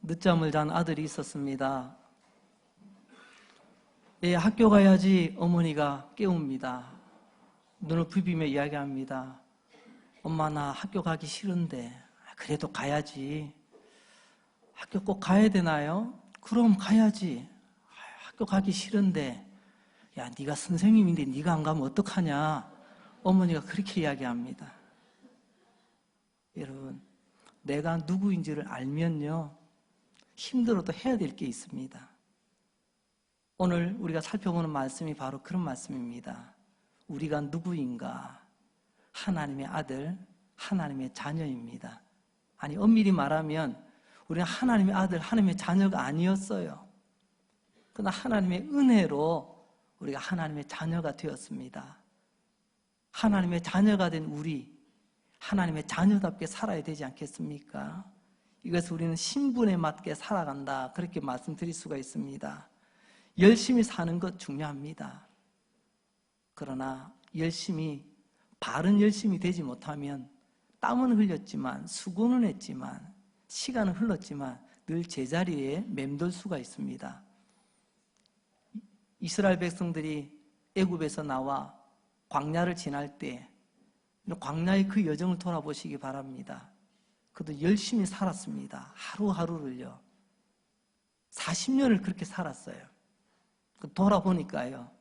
늦잠을 잔 아들이 있었습니다. 학교 가야지 어머니가 깨웁니다. 눈을 부비며 이야기합니다. 엄마, 나 학교 가기 싫은데 그래도 가야지. 학교 꼭 가야 되나요? 그럼 가야지. 학교 가기 싫은데. 야, 네가 선생님인데 네가 안 가면 어떡하냐? 어머니가 그렇게 이야기합니다. 여러분, 내가 누구인지를 알면요, 힘들어도 해야 될 게 있습니다. 오늘 우리가 살펴보는 말씀이 바로 그런 말씀입니다. 우리가 누구인가? 하나님의 아들, 하나님의 자녀입니다. 아니, 엄밀히 말하면 우리는 하나님의 아들, 하나님의 자녀가 아니었어요. 그러나 하나님의 은혜로 우리가 하나님의 자녀가 되었습니다. 하나님의 자녀가 된 우리, 하나님의 자녀답게 살아야 되지 않겠습니까? 이것을 우리는 신분에 맞게 살아간다, 그렇게 말씀드릴 수가 있습니다. 열심히 사는 것 중요합니다. 그러나 바른 열심이 되지 못하면 땀은 흘렸지만, 수고는 했지만, 시간은 흘렀지만 늘 제자리에 맴돌 수가 있습니다. 이스라엘 백성들이 애굽에서 나와 광야를 지날 때 광야의 그 여정을 돌아보시기 바랍니다. 그도 열심히 살았습니다. 하루하루를요. 40년을 그렇게 살았어요. 돌아보니까요,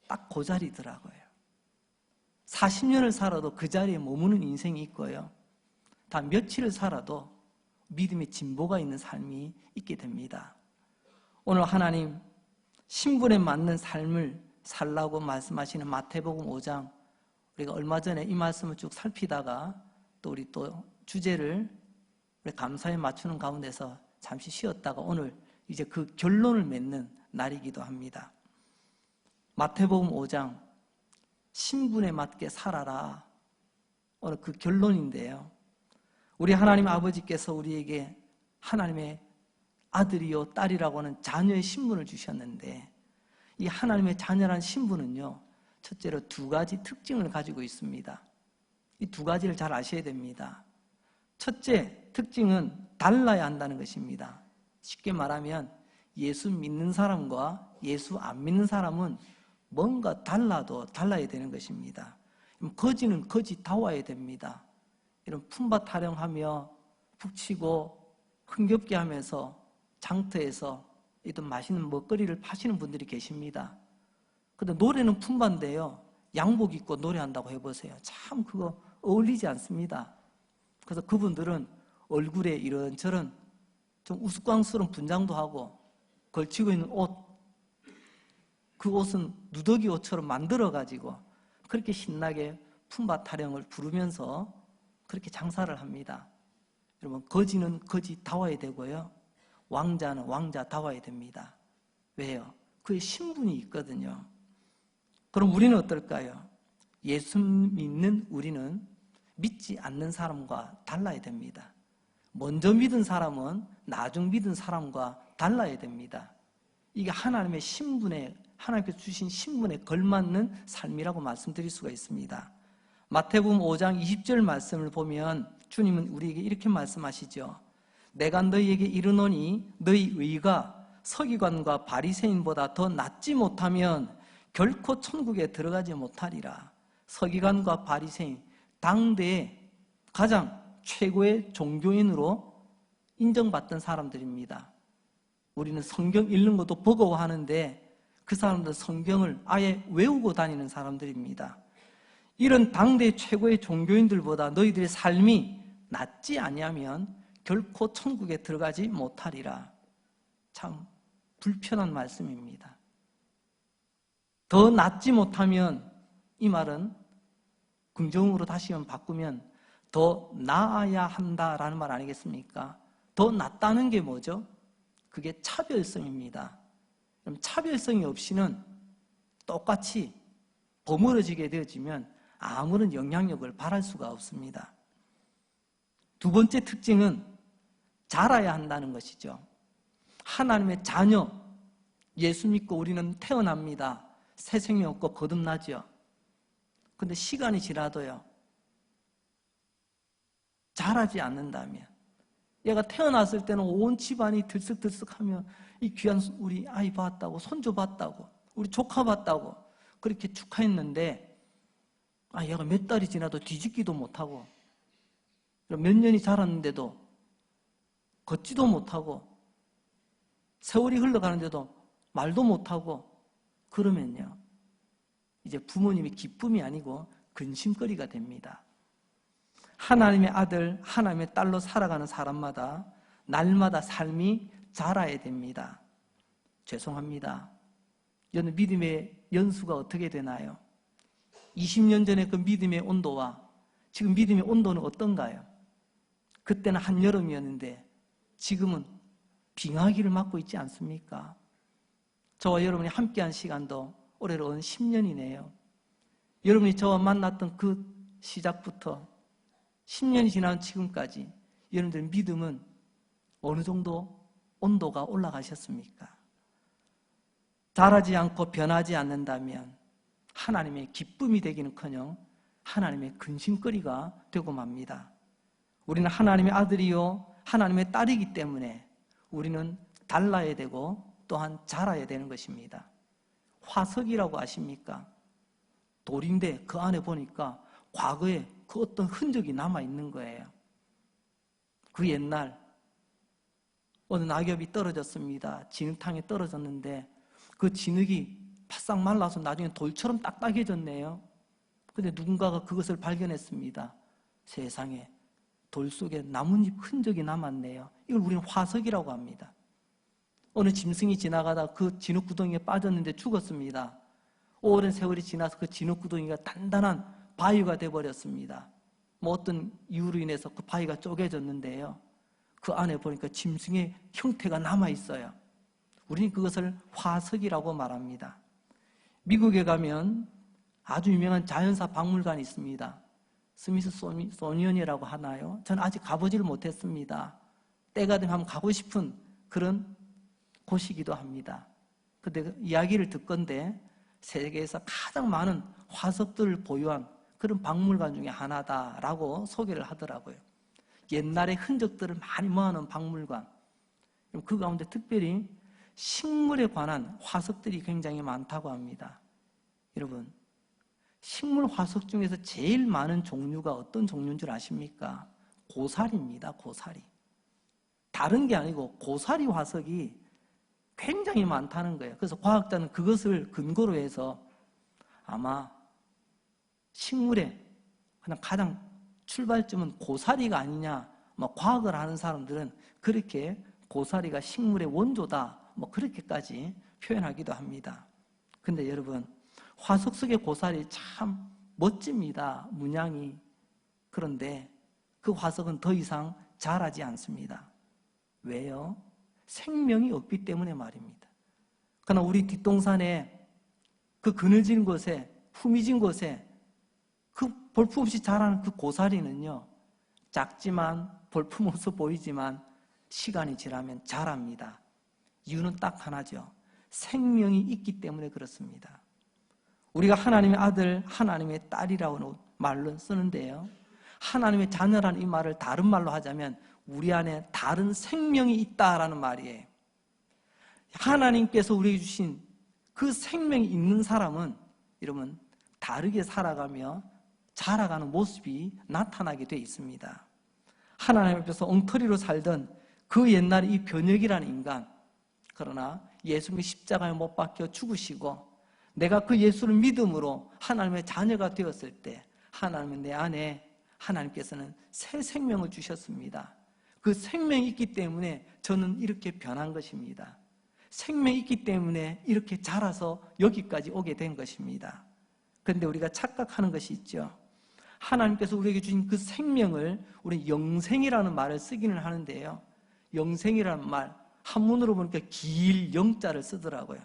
딱 그 자리더라고요. 40년을 살아도 그 자리에 머무는 인생이 있고요, 다 며칠을 살아도 믿음의 진보가 있는 삶이 있게 됩니다. 오늘 하나님 신분에 맞는 삶을 살라고 말씀하시는 마태복음 5장, 우리가 얼마 전에 이 말씀을 쭉 살피다가 우리 주제를 우리 감사에 맞추는 가운데서 잠시 쉬었다가 오늘 이제 그 결론을 맺는 날이기도 합니다. 마태복음 5장, 신분에 맞게 살아라, 오늘 그 결론인데요, 우리 하나님 아버지께서 우리에게 하나님의 아들이요 딸이라고 하는 자녀의 신분을 주셨는데, 이 하나님의 자녀라는 신분은요, 첫째로 두 가지 특징을 가지고 있습니다. 이 두 가지를 잘 아셔야 됩니다. 첫째 특징은 달라야 한다는 것입니다. 쉽게 말하면 예수 믿는 사람과 예수 안 믿는 사람은 뭔가 달라야 되는 것입니다. 거지는 거지다워야 됩니다. 이런 품바 타령하며 북치고 흥겹게 하면서 장터에서 이런 맛있는 먹거리를 파시는 분들이 계십니다. 근데 노래는 품바인데요, 양복 입고 노래한다고 해보세요. 참 그거 어울리지 않습니다. 그래서 그분들은 얼굴에 이런저런 좀 우스꽝스러운 분장도 하고 걸치고 있는 옷, 그 옷은 누더기 옷처럼 만들어가지고 그렇게 신나게 품바 타령을 부르면서 그렇게 장사를 합니다. 여러분, 거지는 거지다워야 되고요, 왕자는 왕자다워야 됩니다. 왜요? 그의 신분이 있거든요. 그럼 우리는 어떨까요? 예수 믿는 우리는 믿지 않는 사람과 달라야 됩니다. 먼저 믿은 사람은 나중 믿은 사람과 달라야 됩니다. 이게 하나님의 신분에, 하나님께서 주신 신분에 걸맞는 삶이라고 말씀드릴 수가 있습니다. 마태복음 5장 20절 말씀을 보면 주님은 우리에게 이렇게 말씀하시죠. 내가 너희에게 이르노니 너희 의가 서기관과 바리새인보다 더 낫지 못하면 결코 천국에 들어가지 못하리라. 서기관과 바리새인, 당대의 가장 최고의 종교인으로 인정받던 사람들입니다. 우리는 성경 읽는 것도 버거워하는데 그 사람들은 성경을 아예 외우고 다니는 사람들입니다. 이런 당대 최고의 종교인들보다 너희들의 삶이 낫지 아니하면 결코 천국에 들어가지 못하리라. 참 불편한 말씀입니다. 더 낫지 못하면, 이 말은 긍정으로 다시 바꾸면 더 나아야 한다라는 말 아니겠습니까? 더 낫다는 게 뭐죠? 그게 차별성입니다. 그럼 차별성이 없이는 똑같이 버무려지게 되어지면 아무런 영향력을 발할 수가 없습니다. 두 번째 특징은 자라야 한다는 것이죠. 하나님의 자녀, 예수 믿고 우리는 태어납니다. 새 생명 얻고 거듭나죠. 근데 시간이 지나도요, 자라지 않는다면, 얘가 태어났을 때는 온 집안이 들썩들썩하며 이 귀한 우리 아이 봤다고, 손주 봤다고, 우리 조카 봤다고 그렇게 축하했는데, 얘가 몇 달이 지나도 뒤집기도 못하고 몇 년이 자랐는데도 걷지도 못하고 세월이 흘러가는데도 말도 못하고 그러면요, 이제 부모님이 기쁨이 아니고 근심거리가 됩니다. 하나님의 아들, 하나님의 딸로 살아가는 사람마다 날마다 삶이 자라야 됩니다. 죄송합니다. 여러분, 믿음의 연수가 어떻게 되나요? 20년 전에 그 믿음의 온도와 지금 믿음의 온도는 어떤가요? 그때는 한여름이었는데 지금은 빙하기를 맞고 있지 않습니까? 저와 여러분이 함께한 시간도 올해로 10년이네요. 여러분이 저와 만났던 그 시작부터 10년이 지난 지금까지 여러분들 믿음은 어느 정도 온도가 올라가셨습니까? 자라지 않고 변하지 않는다면 하나님의 기쁨이 되기는커녕 하나님의 근심거리가 되고 맙니다. 우리는 하나님의 아들이요 하나님의 딸이기 때문에 우리는 달라야 되고 또한 자라야 되는 것입니다. 화석이라고 아십니까? 돌인데 그 안에 보니까 과거에 그 어떤 흔적이 남아있는 거예요. 그 옛날 어느 낙엽이 떨어졌습니다. 진흙탕에 떨어졌는데 그 진흙이 바싹 말라서 나중에 돌처럼 딱딱해졌네요. 근데 누군가가 그것을 발견했습니다. 세상에 돌 속에 나뭇잎 흔적이 남았네요. 이걸 우리는 화석이라고 합니다. 어느 짐승이 지나가다 그 진흙구덩이에 빠졌는데 죽었습니다. 오랜 세월이 지나서 그 진흙구덩이가 단단한 바위가 되어버렸습니다. 어떤 이유로 인해서 그 바위가 쪼개졌는데요, 그 안에 보니까 짐승의 형태가 남아있어요. 우리는 그것을 화석이라고 말합니다. 미국에 가면 아주 유명한 자연사 박물관이 있습니다. 스미소니언이라고 하나요? 저는 아직 가보지를 못했습니다. 때가 되면 한번 가고 싶은 그런 곳이기도 합니다. 근데 이야기를 듣건데 세계에서 가장 많은 화석들을 보유한 그런 박물관 중에 하나다라고 소개를 하더라고요. 옛날의 흔적들을 많이 모아놓은 박물관. 그 가운데 특별히 식물에 관한 화석들이 굉장히 많다고 합니다. 여러분, 식물 화석 중에서 제일 많은 종류가 어떤 종류인 줄 아십니까? 고사리입니다. 고사리. 다른 게 아니고 고사리 화석이 굉장히 많다는 거예요. 그래서 과학자는 그것을 근거로 해서 아마 식물의 그냥 가장 출발점은 고사리가 아니냐, 과학을 하는 사람들은 그렇게 고사리가 식물의 원조다, 그렇게까지 표현하기도 합니다. 근데 여러분, 화석 속의 고사리 참 멋집니다. 문양이. 그런데 그 화석은 더 이상 자라지 않습니다. 왜요? 생명이 없기 때문에 말입니다. 그러나 우리 뒷동산에 그 그늘진 곳에, 후미진 곳에 그 볼품없이 자라는 그 고사리는요, 작지만 볼품없어 보이지만 시간이 지나면 자랍니다. 이유는 딱 하나죠. 생명이 있기 때문에 그렇습니다. 우리가 하나님의 아들, 하나님의 딸이라고 말로 쓰는데요, 하나님의 자녀라는 이 말을 다른 말로 하자면 우리 안에 다른 생명이 있다라는 말이에요. 하나님께서 우리에게 주신 그 생명이 있는 사람은 여러분 다르게 살아가며 자라가는 모습이 나타나게 되어 있습니다. 하나님 앞에서 엉터리로 살던 그 옛날에 이 변혁이라는 인간, 그러나 예수님이 십자가에 못 박혀 죽으시고 내가 그 예수를 믿음으로 하나님의 자녀가 되었을 때 하나님은 내 안에, 하나님께서는 새 생명을 주셨습니다. 그 생명이 있기 때문에 저는 이렇게 변한 것입니다. 생명이 있기 때문에 이렇게 자라서 여기까지 오게 된 것입니다. 그런데 우리가 착각하는 것이 있죠. 하나님께서 우리에게 주신 그 생명을 우리 영생이라는 말을 쓰기는 하는데요, 영생이라는 말 한문으로 보니까 길 영자를 쓰더라고요.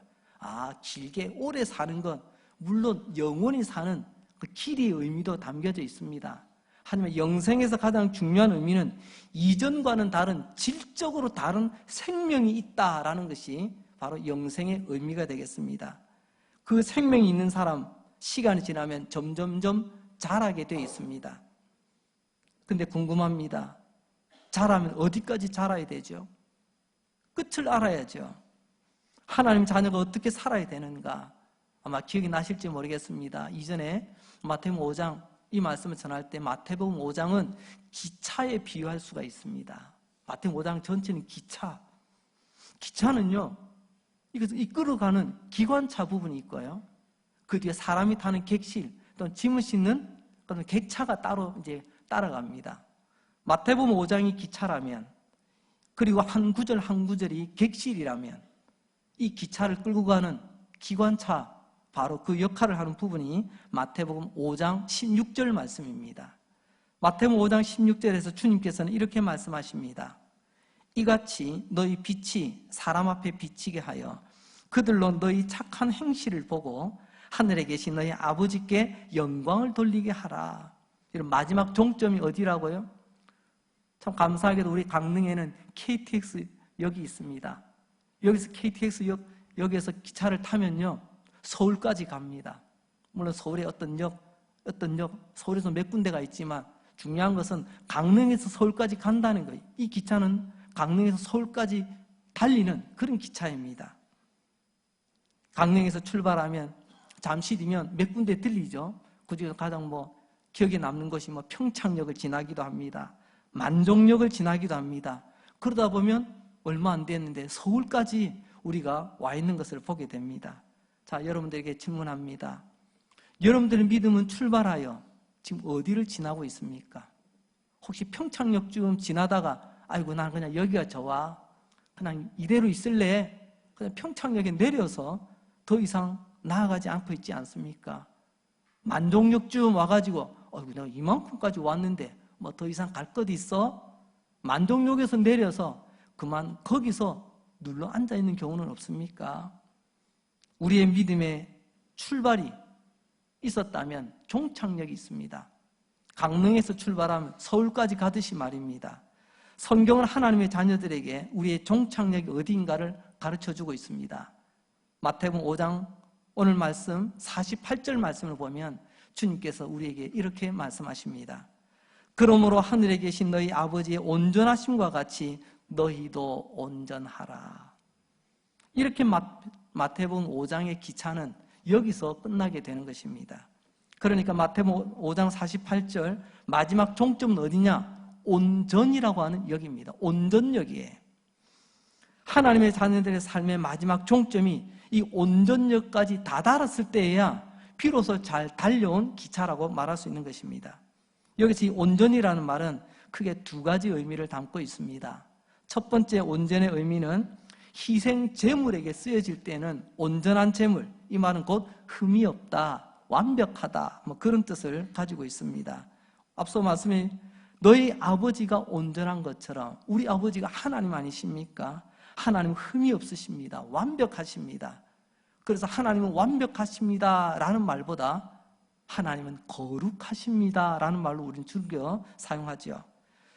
길게 오래 사는 건 물론 영원히 사는 그 길이의 의미도 담겨져 있습니다. 하지만 영생에서 가장 중요한 의미는 이전과는 다른, 질적으로 다른 생명이 있다라는 것이 바로 영생의 의미가 되겠습니다. 그 생명이 있는 사람, 시간이 지나면 점점점 자라게 되어 있습니다. 근데 궁금합니다. 자라면 어디까지 자라야 되죠? 끝을 알아야죠. 하나님 자녀가 어떻게 살아야 되는가? 아마 기억이 나실지 모르겠습니다. 이전에 마태복음 5장 이 말씀을 전할 때 마태복음 5장은 기차에 비유할 수가 있습니다. 마태복음 5장 전체는 기차는요, 이것을 이끌어가는 기관차 부분이 있고요. 그 뒤에 사람이 타는 객실 또는 짐을 싣는 그런 객차가 따로 이제 따라갑니다. 마태복음 5장이 기차라면, 그리고 한 구절 한 구절이 객실이라면, 이 기차를 끌고 가는 기관차, 바로 그 역할을 하는 부분이 마태복음 5장 16절 말씀입니다. 마태복음 5장 16절에서 주님께서는 이렇게 말씀하십니다. 이같이 너희 빛이 사람 앞에 비치게 하여 그들로 너희 착한 행실을 보고 하늘에 계신 너희 아버지께 영광을 돌리게 하라. 이런 마지막 종점이 어디라고요? 참 감사하게도 우리 강릉에는 KTX역이 있습니다. 여기서 KTX역에서 기차를 타면요, 서울까지 갑니다. 물론 서울에 어떤 역, 서울에서 몇 군데가 있지만 중요한 것은 강릉에서 서울까지 간다는 거예요. 이 기차는 강릉에서 서울까지 달리는 그런 기차입니다. 강릉에서 출발하면 잠시 뒤면 몇 군데 들리죠. 그중에서 가장 기억에 남는 것이 평창역을 지나기도 합니다. 만종역을 지나기도 합니다. 그러다 보면 얼마 안 됐는데 서울까지 우리가 와 있는 것을 보게 됩니다. 자, 여러분들에게 질문합니다. 여러분들의 믿음은 출발하여 지금 어디를 지나고 있습니까? 혹시 평창역쯤 지나다가 아이고 난 그냥 여기가 좋아, 그냥 이대로 있을래, 그냥 평창역에 내려서 더 이상 나아가지 않고 있지 않습니까? 만종역쯤 와가지고 아이고 내가 이만큼까지 왔는데 더 이상 갈 것 있어? 만종역에서 내려서 그만 거기서 눌러 앉아있는 경우는 없습니까? 우리의 믿음의 출발이 있었다면 종착역이 있습니다. 강릉에서 출발하면 서울까지 가듯이 말입니다. 성경은 하나님의 자녀들에게 우리의 종착역이 어디인가를 가르쳐주고 있습니다. 마태복음 5장 오늘 말씀 48절 말씀을 보면 주님께서 우리에게 이렇게 말씀하십니다. 그러므로 하늘에 계신 너희 아버지의 온전하심과 같이 너희도 온전하라. 이렇게 마태복음 5장의 기차는 여기서 끝나게 되는 것입니다. 그러니까 마태복음 5장 48절 마지막 종점은 어디냐? 온전이라고 하는 역입니다. 온전역이에요. 하나님의 자녀들의 삶의 마지막 종점이 이 온전역까지 다다랐을 때에야 비로소 잘 달려온 기차라고 말할 수 있는 것입니다. 여기서 이 온전이라는 말은 크게 두 가지 의미를 담고 있습니다. 첫 번째 온전의 의미는 희생 제물에게 쓰여질 때는 온전한 제물, 이 말은 곧 흠이 없다, 완벽하다, 그런 뜻을 가지고 있습니다. 앞서 말씀에 너희 아버지가 온전한 것처럼 우리 아버지가 하나님 아니십니까? 하나님은 흠이 없으십니다. 완벽하십니다. 그래서 하나님은 완벽하십니다 라는 말보다 하나님은 거룩하십니다 라는 말로 우리는 즐겨 사용하죠.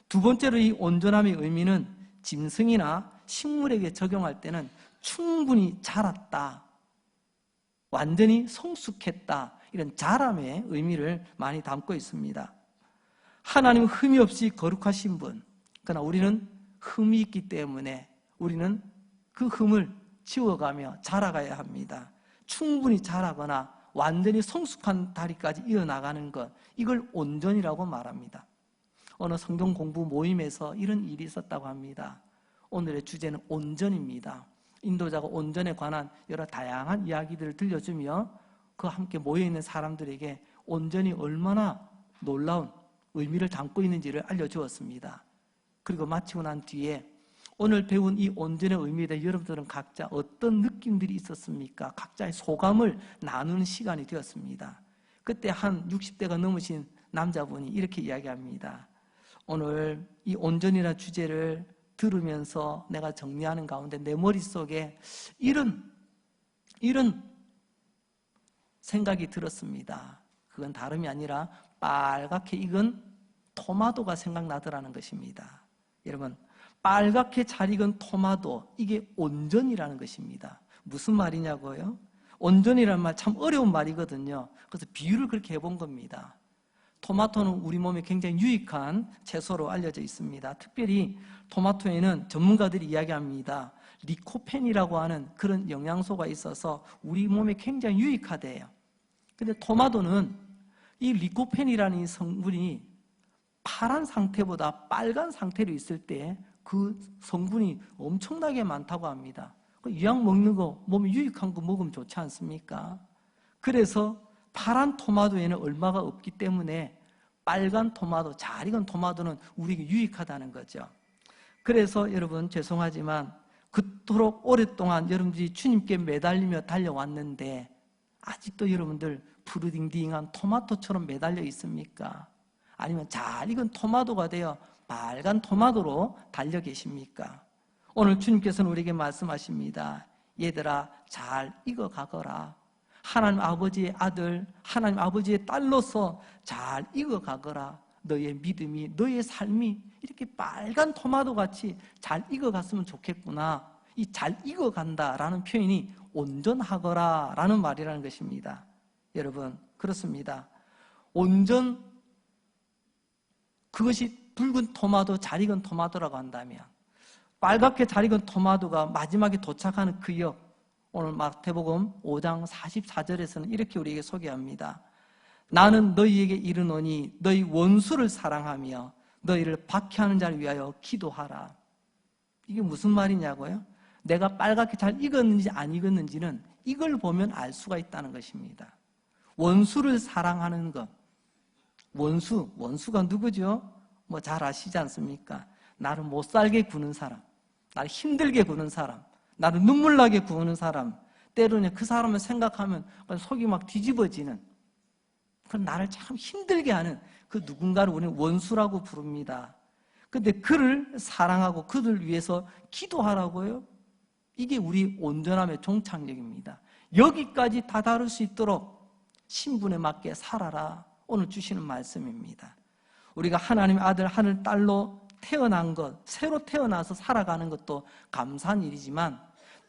두 번째로 이 온전함의 의미는 짐승이나 식물에게 적용할 때는 충분히 자랐다, 완전히 성숙했다, 이런 자람의 의미를 많이 담고 있습니다. 하나님은 흠이 없이 거룩하신 분, 그러나 우리는 흠이 있기 때문에 우리는 그 흠을 지워가며 자라가야 합니다. 충분히 자라거나 완전히 성숙한 다리까지 이어나가는 것, 이걸 온전이라고 말합니다. 어느 성경 공부 모임에서 이런 일이 있었다고 합니다. 오늘의 주제는 온전입니다. 인도자가 온전에 관한 여러 다양한 이야기들을 들려주며 그 함께 모여있는 사람들에게 온전이 얼마나 놀라운 의미를 담고 있는지를 알려주었습니다. 그리고 마치고 난 뒤에 오늘 배운 이 온전의 의미에 대해 여러분들은 각자 어떤 느낌들이 있었습니까? 각자의 소감을 나누는 시간이 되었습니다. 그때 한 60대가 넘으신 남자분이 이렇게 이야기합니다. 오늘 이 온전이라는 주제를 들으면서 내가 정리하는 가운데 내 머릿속에 이런 생각이 들었습니다. 그건 다름이 아니라 빨갛게 익은 토마토가 생각나더라는 것입니다. 여러분, 빨갛게 잘 익은 토마토, 이게 온전이라는 것입니다. 무슨 말이냐고요? 온전이라는 말 참 어려운 말이거든요. 그래서 비유를 그렇게 해본 겁니다. 토마토는 우리 몸에 굉장히 유익한 채소로 알려져 있습니다. 특별히 토마토에는 전문가들이 이야기합니다. 리코펜이라고 하는 그런 영양소가 있어서 우리 몸에 굉장히 유익하대요. 근데 토마토는 이 리코펜이라는 이 성분이 파란 상태보다 빨간 상태로 있을 때 그 성분이 엄청나게 많다고 합니다. 유약 먹는 거, 몸에 유익한 거 먹으면 좋지 않습니까? 그래서 파란 토마토에는 얼마가 없기 때문에 빨간 토마토, 잘 익은 토마토는 우리에게 유익하다는 거죠. 그래서 여러분 죄송하지만 그토록 오랫동안 여러분들이 주님께 매달리며 달려왔는데 아직도 여러분들 푸르딩딩한 토마토처럼 매달려 있습니까? 아니면 잘 익은 토마토가 되어 빨간 토마토로 달려 계십니까? 오늘 주님께서는 우리에게 말씀하십니다. 얘들아, 잘 익어가거라. 하나님 아버지의 아들, 하나님 아버지의 딸로서 잘 익어가거라. 너의 믿음이, 너의 삶이 이렇게 빨간 토마토같이 잘 익어갔으면 좋겠구나. 이 잘 익어간다라는 표현이 온전하거라 라는 말이라는 것입니다. 여러분, 그렇습니다. 온전, 그것이 붉은 토마토, 잘 익은 토마토라고 한다면 빨갛게 잘 익은 토마토가 마지막에 도착하는 그 역, 오늘 마태복음 5장 44절에서는 이렇게 우리에게 소개합니다. 나는 너희에게 이르노니 너희 원수를 사랑하며 너희를 박해하는 자를 위하여 기도하라. 이게 무슨 말이냐고요? 내가 빨갛게 잘 익었는지 안 익었는지는 이걸 보면 알 수가 있다는 것입니다. 원수를 사랑하는 것. 원수가 누구죠? 뭐 잘 아시지 않습니까? 나를 못 살게 구는 사람, 나를 힘들게 구는 사람, 나를 눈물 나게 구는 사람, 때로는 그 사람을 생각하면 속이 막 뒤집어지는, 그 나를 참 힘들게 하는 그 누군가를 우리는 원수라고 부릅니다. 근데 그를 사랑하고 그들 위해서 기도하라고요? 이게 우리 온전함의 종착역입니다. 여기까지 다다를 수 있도록 신분에 맞게 살아라. 오늘 주시는 말씀입니다. 우리가 하나님의 아들, 하늘 딸로 태어난 것, 새로 태어나서 살아가는 것도 감사한 일이지만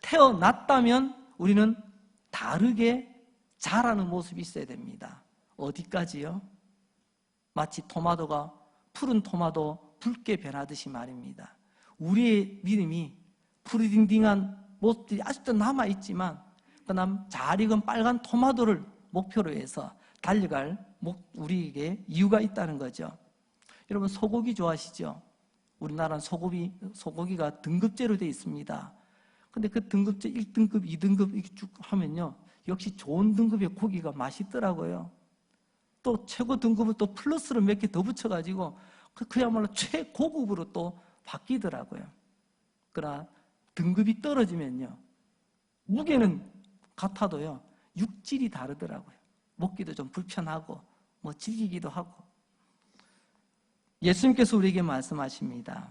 태어났다면 우리는 다르게 자라는 모습이 있어야 됩니다. 어디까지요? 마치 토마토가 푸른 토마토 붉게 변하듯이 말입니다. 우리의 믿음이 푸르딩딩한 모습들이 아직도 남아있지만 그다음 잘 익은 빨간 토마토를 목표로 해서 달려갈 우리에게 이유가 있다는 거죠. 여러분 소고기 좋아하시죠? 우리나라는 소고기가 등급제로 되어 있습니다. 근데 그 등급제 1등급, 2등급 이렇게 쭉 하면요, 역시 좋은 등급의 고기가 맛있더라고요. 또 최고 등급은 또 플러스를 몇 개 더 붙여가지고 그야말로 최고급으로 또 바뀌더라고요. 그러나 등급이 떨어지면요, 무게는 같아도요, 육질이 다르더라고요. 먹기도 좀 불편하고 뭐 질기기도 하고. 예수님께서 우리에게 말씀하십니다.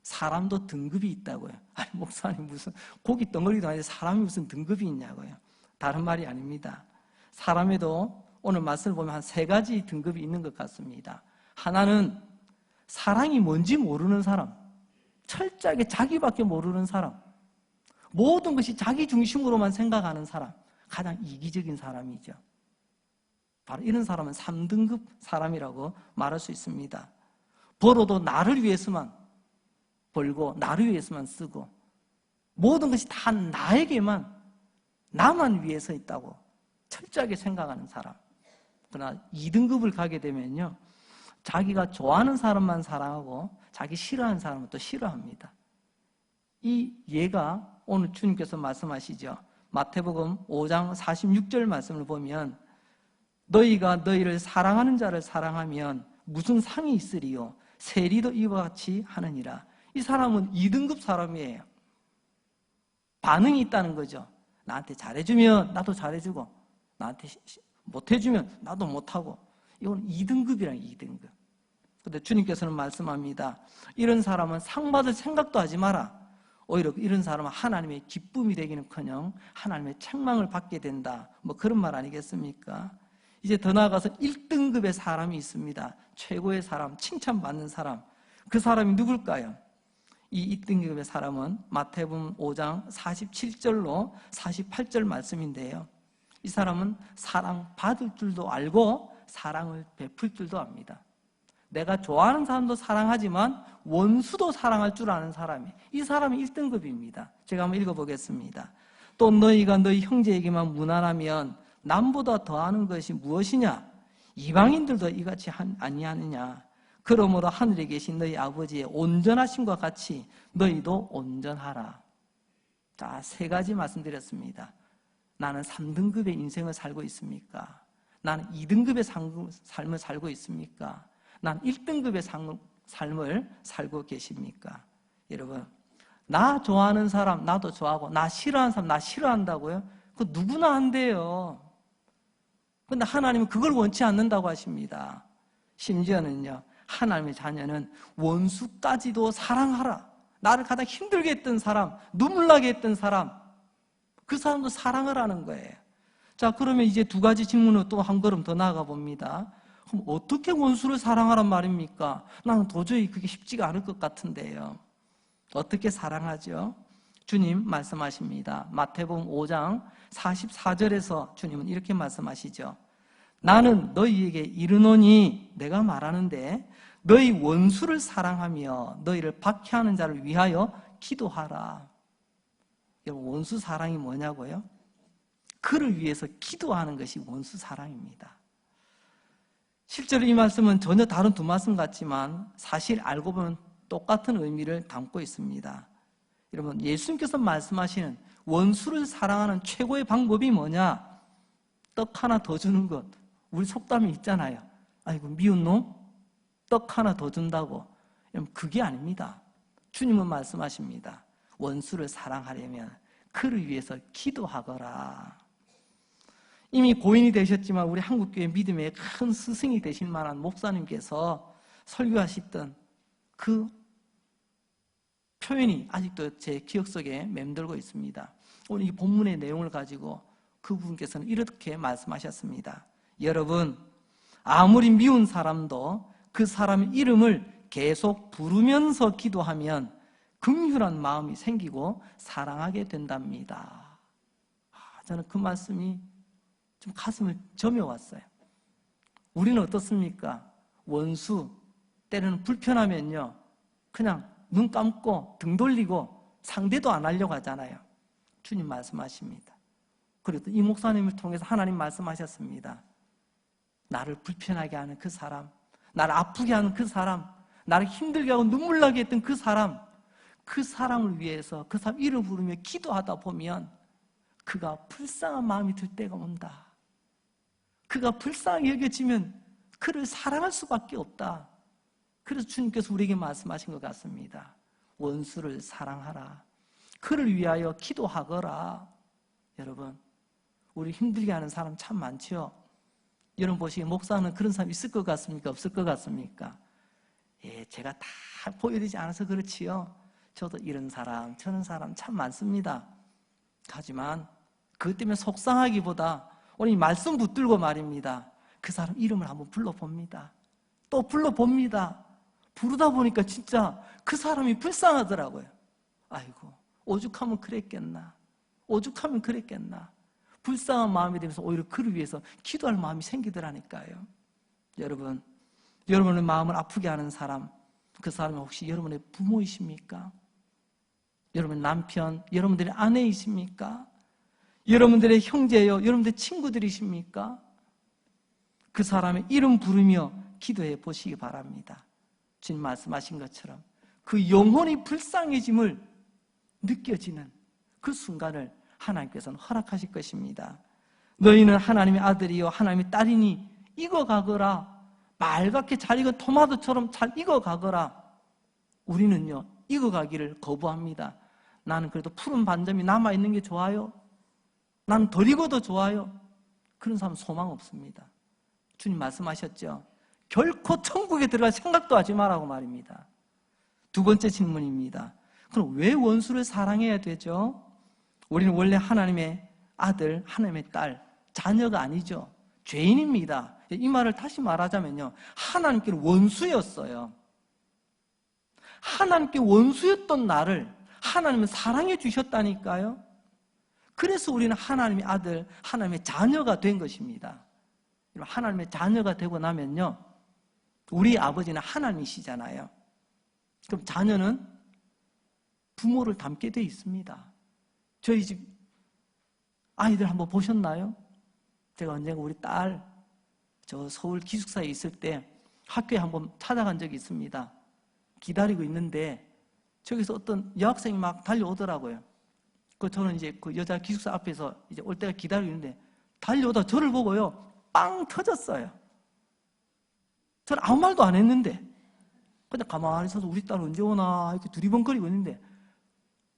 사람도 등급이 있다고요. 아니 목사님 무슨 고기 덩어리도 아닌데 사람이 무슨 등급이 있냐고요. 다른 말이 아닙니다. 사람에도 오늘 말씀을 보면 한 3가지 등급이 있는 것 같습니다. 하나는 사랑이 뭔지 모르는 사람, 철저하게 자기밖에 모르는 사람, 모든 것이 자기 중심으로만 생각하는 사람, 가장 이기적인 사람이죠. 바로 이런 사람은 3등급 사람이라고 말할 수 있습니다. 벌어도 나를 위해서만 벌고 나를 위해서만 쓰고 모든 것이 다 나에게만, 나만 위해서 있다고 철저하게 생각하는 사람. 그러나 2등급을 가게 되면요, 자기가 좋아하는 사람만 사랑하고 자기 싫어하는 사람은 또 싫어합니다. 이 예가 오늘 주님께서 말씀하시죠. 마태복음 5장 46절 말씀을 보면 너희가 너희를 사랑하는 자를 사랑하면 무슨 상이 있으리요? 세리도 이와 같이 하느니라. 이 사람은 2등급 사람이에요. 반응이 있다는 거죠. 나한테 잘해주면 나도 잘해주고 나한테 못해주면 나도 못하고. 이건 2등급이란 2등급. 그런데 주님께서는 말씀합니다. 이런 사람은 상 받을 생각도 하지 마라. 오히려 이런 사람은 하나님의 기쁨이 되기는커녕 하나님의 책망을 받게 된다. 뭐 그런 말 아니겠습니까? 이제 더 나아가서 1등급의 사람이 있습니다. 최고의 사람, 칭찬받는 사람. 그 사람이 누굴까요? 이 1등급의 사람은 마태복음 5장 47절로 48절 말씀인데요. 이 사람은 사랑받을 줄도 알고 사랑을 베풀 줄도 압니다. 내가 좋아하는 사람도 사랑하지만 원수도 사랑할 줄 아는 사람이, 이 사람이 1등급입니다. 제가 한번 읽어보겠습니다. 또 너희가 너희 형제에게만 무난하면 남보다 더하는 것이 무엇이냐? 이방인들도 이같이 아니하느냐? 그러므로 하늘에 계신 너희 아버지의 온전하심과 같이 너희도 온전하라. 자, 3가지 말씀드렸습니다. 나는 3등급의 인생을 살고 있습니까? 나는 2등급의 삶을 살고 있습니까? 난 1등급의 삶을 살고 계십니까? 여러분, 나 좋아하는 사람 나도 좋아하고, 나 싫어하는 사람 나 싫어한다고요? 그거 누구나 한대요. 그런데 하나님은 그걸 원치 않는다고 하십니다. 심지어는요, 하나님의 자녀는 원수까지도 사랑하라. 나를 가장 힘들게 했던 사람, 눈물 나게 했던 사람, 그 사람도 사랑을 하는 거예요. 자, 그러면 이제 2가지 질문으로 또 한 걸음 더 나아가 봅니다. 그럼 어떻게 원수를 사랑하란 말입니까? 나는 도저히 그게 쉽지가 않을 것 같은데요. 어떻게 사랑하죠? 주님 말씀하십니다. 마태복음 5장 44절에서 주님은 이렇게 말씀하시죠. 나는 너희에게 이르노니, 내가 말하는데 너희 원수를 사랑하며 너희를 박해하는 자를 위하여 기도하라. 여러분, 원수 사랑이 뭐냐고요? 그를 위해서 기도하는 것이 원수 사랑입니다. 실제로 이 말씀은 전혀 다른 2 말씀 같지만 사실 알고 보면 똑같은 의미를 담고 있습니다. 여러분, 예수님께서 말씀하시는 원수를 사랑하는 최고의 방법이 뭐냐? 떡 하나 더 주는 것. 우리 속담이 있잖아요. 아이고, 미운 놈? 떡 하나 더 준다고. 여러분, 그게 아닙니다. 주님은 말씀하십니다. 원수를 사랑하려면 그를 위해서 기도하거라. 이미 고인이 되셨지만 우리 한국교회 믿음의 큰 스승이 되실 만한 목사님께서 설교하시던 그 표현이 아직도 제 기억 속에 맴돌고 있습니다. 오늘 이 본문의 내용을 가지고 그분께서는 이렇게 말씀하셨습니다. 여러분, 아무리 미운 사람도 그 사람의 이름을 계속 부르면서 기도하면 긍휼한 마음이 생기고 사랑하게 된답니다. 저는 그 말씀이 좀 가슴을 저며왔어요. 우리는 어떻습니까? 원수, 때로는 불편하면요, 그냥 눈 감고 등 돌리고 상대도 안 하려고 하잖아요. 주님 말씀하십니다. 그래도 이 목사님을 통해서 하나님 말씀하셨습니다. 나를 불편하게 하는 그 사람, 나를 아프게 하는 그 사람, 나를 힘들게 하고 눈물 나게 했던 그 사람, 그 사람을 위해서 그 사람 이름 부르며 기도하다 보면 그가 불쌍한 마음이 들 때가 온다. 그가 불쌍하게 여겨지면 그를 사랑할 수밖에 없다. 그래서 주님께서 우리에게 말씀하신 것 같습니다. 원수를 사랑하라. 그를 위하여 기도하거라. 여러분, 우리 힘들게 하는 사람 참 많죠? 여러분 보시기에 목사는 그런 사람 있을 것 같습니까? 없을 것 같습니까? 예, 제가 다 보여드리지 않아서 그렇지요. 저도 이런 사람, 저런 사람 참 많습니다. 하지만 그것 때문에 속상하기보다 오늘 이 말씀 붙들고 말입니다. 그 사람 이름을 한번 불러봅니다. 또 불러봅니다. 부르다 보니까 진짜 그 사람이 불쌍하더라고요. 아이고, 오죽하면 그랬겠나. 오죽하면 그랬겠나. 불쌍한 마음이 되면서 오히려 그를 위해서 기도할 마음이 생기더라니까요. 여러분, 여러분의 마음을 아프게 하는 사람, 그 사람이 혹시 여러분의 부모이십니까? 여러분의 남편, 여러분들의 아내이십니까? 여러분들의 형제요, 여러분들의 친구들이십니까? 그 사람의 이름 부르며 기도해 보시기 바랍니다. 주님 말씀하신 것처럼 그 영혼이 불쌍해짐을 느껴지는 그 순간을 하나님께서는 허락하실 것입니다. 너희는 하나님의 아들이요 하나님의 딸이니 익어가거라. 말갛게 잘 익은 토마토처럼 잘 익어가거라. 우리는요, 익어가기를 거부합니다. 나는 그래도 푸른 반점이 남아있는 게 좋아요. 나는 덜 익어도 좋아요. 그런 사람 소망 없습니다. 주님 말씀하셨죠. 결코 천국에 들어갈 생각도 하지 말라고 말입니다. 2번째 질문입니다. 그럼 왜 원수를 사랑해야 되죠? 우리는 원래 하나님의 아들, 하나님의 딸, 자녀가 아니죠. 죄인입니다. 이 말을 다시 말하자면요, 하나님께는 원수였어요. 하나님께 원수였던 나를 하나님은 사랑해 주셨다니까요. 그래서 우리는 하나님의 아들, 하나님의 자녀가 된 것입니다. 하나님의 자녀가 되고 나면요, 우리 아버지는 하나님이시잖아요. 그럼 자녀는 부모를 닮게 돼 있습니다. 저희 집 아이들 한번 보셨나요? 제가 언젠가 우리 딸 저 서울 기숙사에 있을 때 학교에 한번 찾아간 적이 있습니다. 기다리고 있는데 저기서 어떤 여학생이 막 달려오더라고요. 저는 이제 그 여자 기숙사 앞에서 이제 올 때가 기다리고 있는데 달려오다 저를 보고요, 빵 터졌어요. 저는 아무 말도 안 했는데 그냥 가만히 서서 우리 딸 언제 오나 이렇게 두리번거리고 있는데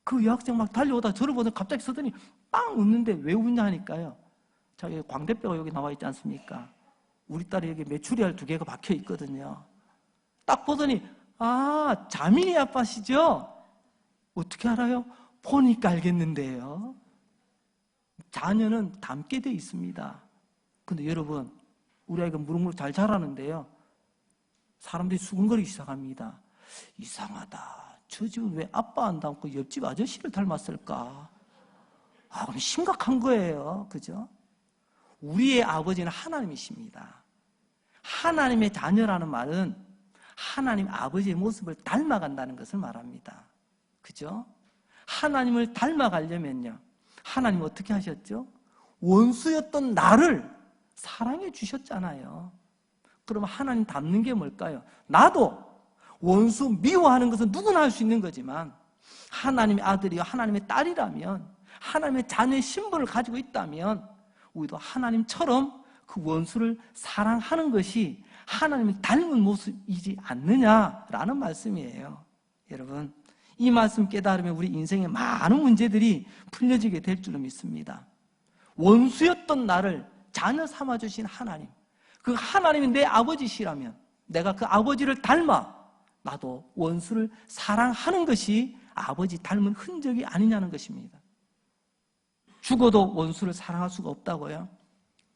그 여학생 막 달려오다 저를 보더니 갑자기 서더니 빵 웃는데 왜 웃냐 하니까요, 자기 광대뼈가 여기 나와 있지 않습니까? 우리 딸이 여기 메추리알 2개가 박혀 있거든요. 딱 보더니 아, 자민이 아빠시죠? 어떻게 알아요? 보니까 알겠는데요. 자녀는 닮게 돼 있습니다. 근데 여러분, 우리 아이가 무럭무럭 잘 자라는데요, 사람들이 수근거리기 시작합니다. 이상하다. 저 집은 왜 아빠 안 닮고 옆집 아저씨를 닮았을까? 아, 그럼 심각한 거예요. 그죠? 우리의 아버지는 하나님이십니다. 하나님의 자녀라는 말은 하나님 아버지의 모습을 닮아간다는 것을 말합니다. 그죠? 하나님을 닮아가려면요, 하나님 어떻게 하셨죠? 원수였던 나를 사랑해 주셨잖아요. 그럼 하나님 닮는 게 뭘까요? 나도 원수 미워하는 것은 누구나 할 수 있는 거지만 하나님의 아들이요 하나님의 딸이라면, 하나님의 자녀의 신분을 가지고 있다면 우리도 하나님처럼 그 원수를 사랑하는 것이 하나님을 닮은 모습이지 않느냐라는 말씀이에요. 여러분, 이 말씀 깨달으면 우리 인생의 많은 문제들이 풀려지게 될 줄로 믿습니다. 원수였던 나를 자녀 삼아주신 하나님, 그 하나님이 내 아버지시라면 내가 그 아버지를 닮아 나도 원수를 사랑하는 것이 아버지 닮은 흔적이 아니냐는 것입니다. 죽어도 원수를 사랑할 수가 없다고요?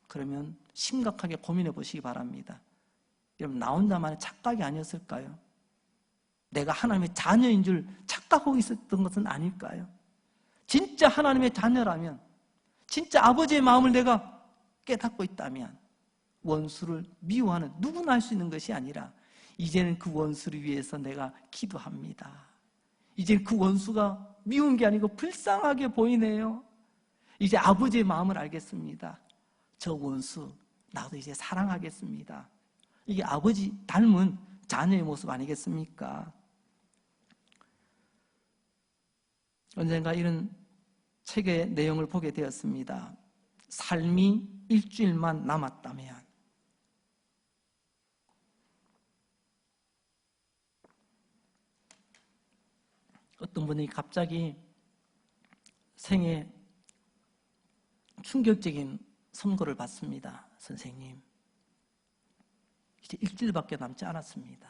그러면 심각하게 고민해 보시기 바랍니다. 여러분, 나 혼자만의 착각이 아니었을까요? 내가 하나님의 자녀인 줄 착각하고 있었던 것은 아닐까요? 진짜 하나님의 자녀라면, 진짜 아버지의 마음을 내가 깨닫고 있다면 원수를 미워하는 누구나 할 수 있는 것이 아니라 이제는 그 원수를 위해서 내가 기도합니다. 이제 그 원수가 미운 게 아니고 불쌍하게 보이네요. 이제 아버지의 마음을 알겠습니다. 저 원수 나도 이제 사랑하겠습니다. 이게 아버지 닮은 자녀의 모습 아니겠습니까? 언젠가 이런 책의 내용을 보게 되었습니다. 삶이 일주일만 남았다면. 어떤 분이 갑자기 생애 충격적인 선고를 받습니다. 선생님, 이제 일주일밖에 남지 않았습니다.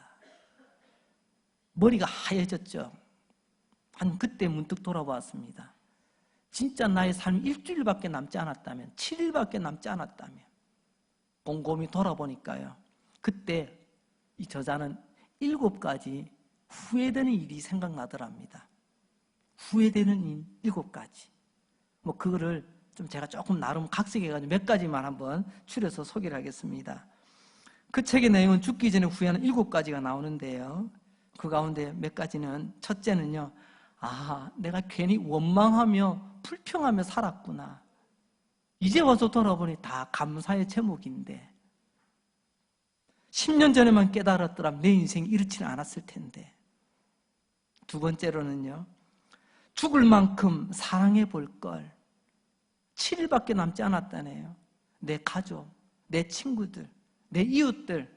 머리가 하얘졌죠. 한 그때 문득 돌아보았습니다. 진짜 나의 삶이 일주일밖에 남지 않았다면, 7일밖에 남지 않았다면, 곰곰이 돌아보니까요, 그때 이 저자는 7가지 후회되는 일이 생각나더랍니다. 후회되는 일 7가지. 그거를 좀 제가 조금 나름 각색해가지고 몇 가지만 한번 추려서 소개를 하겠습니다. 그 책의 내용은 죽기 전에 후회하는 7가지가 나오는데요. 그 가운데 몇 가지는, 첫째는요, 아, 내가 괜히 원망하며 불평하며 살았구나. 이제 와서 돌아보니 다 감사의 제목인데 10년 전에만 깨달았더라면 내 인생이 이렇지는 않았을 텐데. 2번째로는요, 죽을 만큼 사랑해 볼 걸. 7일밖에 남지 않았다네요. 내 가족, 내 친구들, 내 이웃들,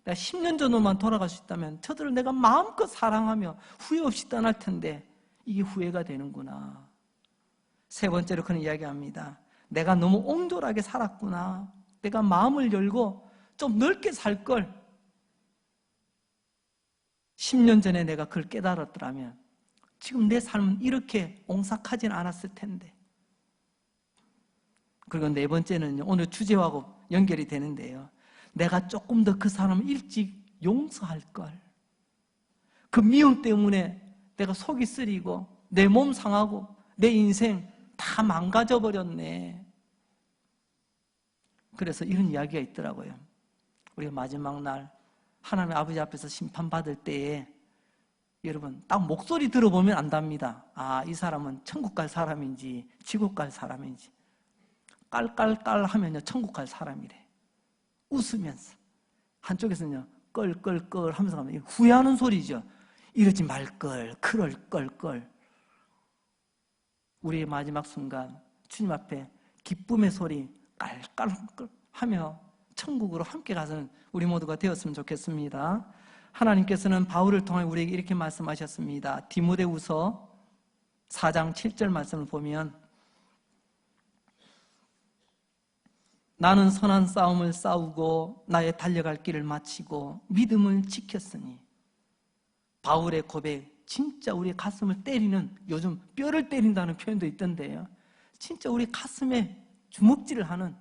내가 10년 전으로만 돌아갈 수 있다면 저들을 내가 마음껏 사랑하며 후회 없이 떠날 텐데 이게 후회가 되는구나. 3번째로 그는 이야기합니다. 내가 너무 옹졸하게 살았구나. 내가 마음을 열고 좀 넓게 살 걸. 10년 전에 내가 그걸 깨달았더라면 지금 내 삶은 이렇게 옹삭하진 않았을 텐데. 그리고 4번째는요, 오늘 주제하고 연결이 되는데요, 내가 조금 더 그 사람을 일찍 용서할 걸. 그 미움 때문에 내가 속이 쓰리고 내 몸 상하고 내 인생 다 망가져 버렸네. 그래서 이런 이야기가 있더라고요. 우리가 마지막 날 하나님 아버지 앞에서 심판받을 때에 여러분 딱 목소리 들어보면 안답니다. 아, 이 사람은 천국 갈 사람인지 지옥 갈 사람인지. 깔깔깔 하면요 천국 갈 사람이래. 웃으면서. 한쪽에서는요 껄껄껄 하면서 가면 후회하는 소리죠. 이러지 말걸, 그럴걸걸. 우리의 마지막 순간 주님 앞에 기쁨의 소리 깔깔깔 하며 천국으로 함께 가서는 우리 모두가 되었으면 좋겠습니다. 하나님께서는 바울을 통해 우리에게 이렇게 말씀하셨습니다. 디모데후서 4장 7절 말씀을 보면 나는 선한 싸움을 싸우고 나의 달려갈 길을 마치고 믿음을 지켰으니. 바울의 고백, 진짜 우리 가슴을 때리는, 요즘 뼈를 때린다는 표현도 있던데요, 진짜 우리 가슴에 주먹질을 하는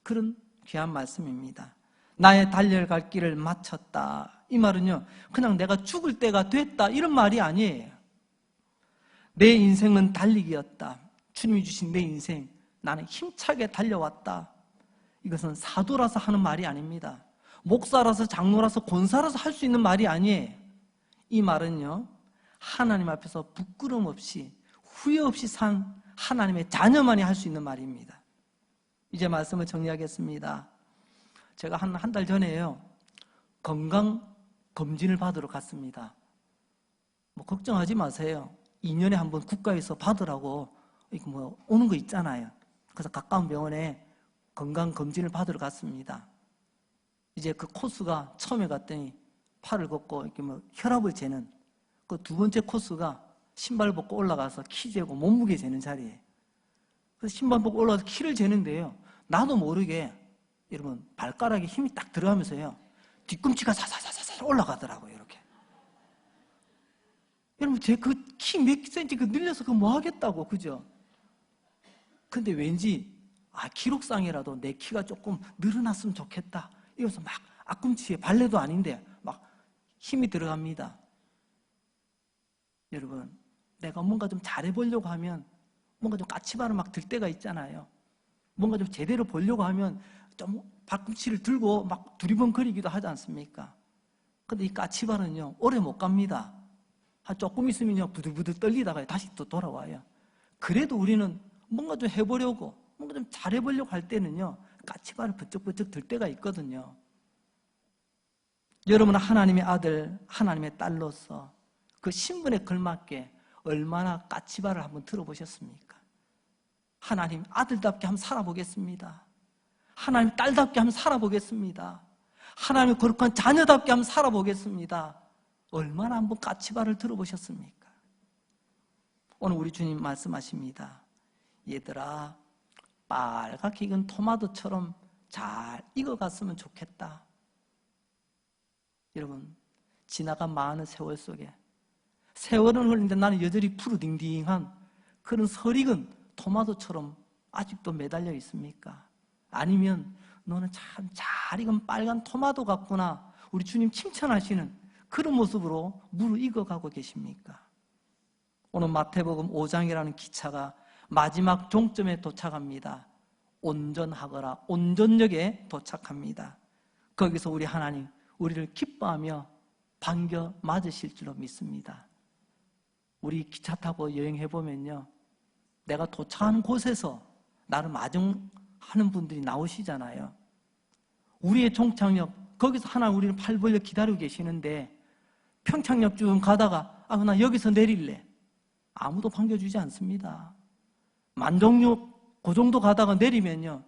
그런 귀한 말씀입니다. 나의 달려갈 길을 마쳤다. 이 말은요 그냥 내가 죽을 때가 됐다 이런 말이 아니에요. 내 인생은 달리기였다. 주님이 주신 내 인생, 나는 힘차게 달려왔다. 이것은 사도라서 하는 말이 아닙니다. 목사라서, 장로라서, 권사라서 할 수 있는 말이 아니에요. 이 말은요 하나님 앞에서 부끄럼 없이 후회 없이 산 하나님의 자녀만이 할 수 있는 말입니다. 이제 말씀을 정리하겠습니다. 제가 한 달 전에요 건강검진을 받으러 갔습니다. 뭐 걱정하지 마세요. 2년에 한 번 국가에서 받으라고 뭐 오는 거 있잖아요. 그래서 가까운 병원에 건강검진을 받으러 갔습니다. 이제 그 코스가 처음에 갔더니 팔을 걷고 이렇게 뭐 혈압을 재는, 그 두 번째 코스가 신발 벗고 올라가서 키 재고 몸무게 재는 자리에, 그래서 신발 벗고 올라가서 키를 재는데요 나도 모르게 여러분 발가락에 힘이 딱 들어가면서요 뒤꿈치가 사사사사 올라가더라고요. 이렇게. 여러분 제 그 키 몇 센치 그 늘려서 그 뭐 하겠다고, 그죠? 근데 왠지 기록상이라도 내 키가 조금 늘어났으면 좋겠다 이래서 막 앞꿈치에 발레도 아닌데 막 힘이 들어갑니다. 여러분 내가 뭔가 좀 잘해보려고 하면 뭔가 좀 까치발을 막 들 때가 있잖아요. 뭔가 좀 제대로 보려고 하면 좀 발꿈치를 들고 막 두리번거리기도 하지 않습니까? 근데 이 까치발은요 오래 못 갑니다. 조금 있으면요 부들부들 떨리다가 다시 또 돌아와요. 그래도 우리는 뭔가 좀 해보려고, 뭔가 좀 잘해보려고 할 때는요 까치발을 버쩍버쩍 들 때가 있거든요. 여러분은 하나님의 아들, 하나님의 딸로서 그 신분에 걸맞게 얼마나 까치발을 한번 들어보셨습니까? 하나님 아들답게 한번 살아보겠습니다. 하나님 딸답게 한번 살아보겠습니다. 하나님의 거룩한 자녀답게 한번 살아보겠습니다. 얼마나 한번 까치발을 들어보셨습니까? 오늘 우리 주님 말씀하십니다. 얘들아, 빨갛게 익은 토마토처럼 잘 익어갔으면 좋겠다. 여러분, 지나간 많은 세월 속에 세월은 흘리는데 나는 여전히 푸르딩딩한 그런 설익은 토마토처럼 아직도 매달려 있습니까? 아니면 너는 참 잘 익은 빨간 토마토 같구나, 우리 주님 칭찬하시는 그런 모습으로 무르익어가고 계십니까? 오늘 마태복음 5장이라는 기차가 마지막 종점에 도착합니다. 온전하거라, 온전역에 도착합니다. 거기서 우리 하나님 우리를 기뻐하며 반겨 맞으실 줄로 믿습니다. 우리 기차 타고 여행해보면요 내가 도착하는 곳에서 나를 마중하는 분들이 나오시잖아요. 우리의 종착역, 거기서 하나님 우리를 팔 벌려 기다리고 계시는데 평창역 쭉 가다가 나 여기서 내릴래, 아무도 반겨주지 않습니다. 만종역 그 정도 가다가 내리면요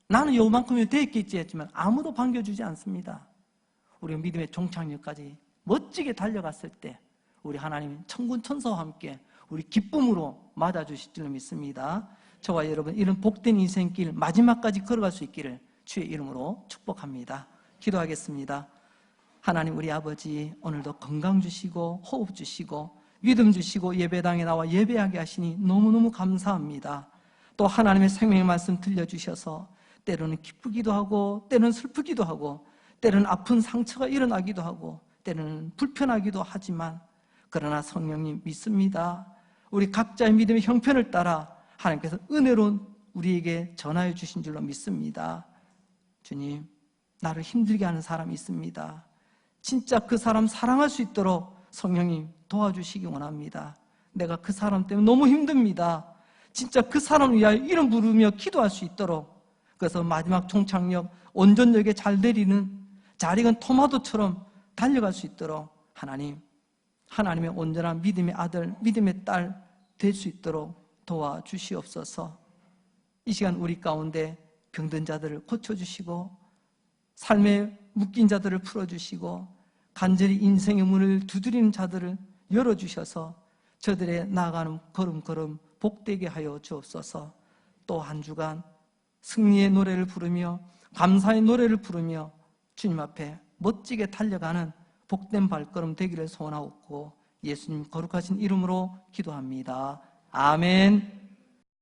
나는 요만큼이 됐겠지 했지만 아무도 반겨주지 않습니다. 우리가 믿음의 종착역까지 멋지게 달려갔을 때 우리 하나님 천군 천사와 함께 우리 기쁨으로 맞아주실 줄 믿습니다. 저와 여러분 이런 복된 인생길 마지막까지 걸어갈 수 있기를 주의 이름으로 축복합니다. 기도하겠습니다. 하나님 우리 아버지, 오늘도 건강 주시고 호흡 주시고 믿음 주시고 예배당에 나와 예배하게 하시니 너무너무 감사합니다. 또 하나님의 생명의 말씀 들려주셔서 때로는 기쁘기도 하고 때로는 슬프기도 하고 때로는 아픈 상처가 일어나기도 하고 때로는 불편하기도 하지만, 그러나 성령님 믿습니다. 우리 각자의 믿음의 형편을 따라 하나님께서 은혜로운 우리에게 전하여 주신 줄로 믿습니다. 주님, 나를 힘들게 하는 사람이 있습니다. 진짜 그 사람 사랑할 수 있도록 성령님 도와주시기 원합니다. 내가 그 사람 때문에 너무 힘듭니다. 진짜 그 사람을 위하여 이름 부르며 기도할 수 있도록, 그래서 마지막 종착역 온전역에 잘 내리는 잘 익은 토마토처럼 달려갈 수 있도록 하나님의 온전한 믿음의 아들, 믿음의 딸 될 수 있도록 도와주시옵소서. 이 시간 우리 가운데 병든 자들을 고쳐주시고 삶에 묶인 자들을 풀어주시고 간절히 인생의 문을 두드리는 자들을 열어주셔서 저들의 나아가는 걸음걸음 복되게 하여 주옵소서. 또 한 주간 승리의 노래를 부르며 감사의 노래를 부르며 주님 앞에 멋지게 달려가는 복된 발걸음 되기를 소원하옵고 예수님 거룩하신 이름으로 기도합니다. 아멘.